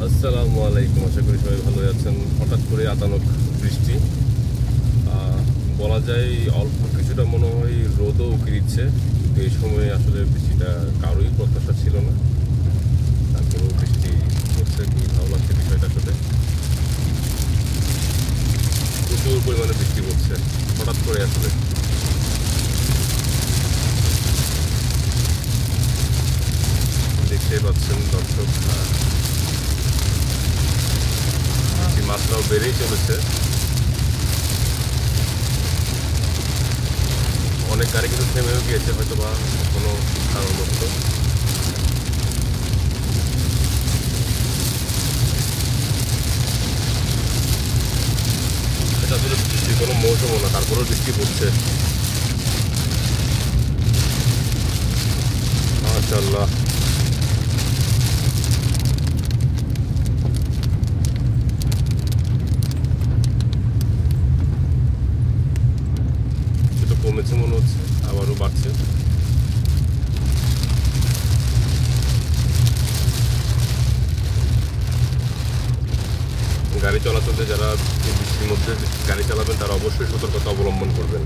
আসসালামু আলাইকুম, আশা করি সবাই ভালো আছেন। হঠাৎ করে আচানক বৃষ্টি, বলা যায় অল্প কিছুটা মনে হয় রোদও উকি দিচ্ছে, কিন্তু এই সময় আসলে বৃষ্টিটা কারোই প্রত্যাশা ছিল না। তারপরেও বৃষ্টি হচ্ছে, খুবই ভালো লাগছে বিষয়টা আসলে। প্রচুর পরিমাণে বৃষ্টি পড়ছে হঠাৎ করে আসলে। দেখতে পাচ্ছেন দর্শক, মাত্রাও বেড়েই চলেছে। অনেক গাড়ি কিন্তু থেমেও গিয়েছে, হয়তো বা কোনো কারণবশত। এটা আসলে বৃষ্টির কোনো মৌসুমও না, তারপরেও বৃষ্টি পড়ছে। মাশাআল্লাহ। সেটা কমেছে মনে হচ্ছে, আবারও বাড়ছে। গাড়ি চলাচলে যারা বৃষ্টির মধ্যে গাড়ি চালাবেন তারা অবশ্যই সতর্কতা অবলম্বন করবেন।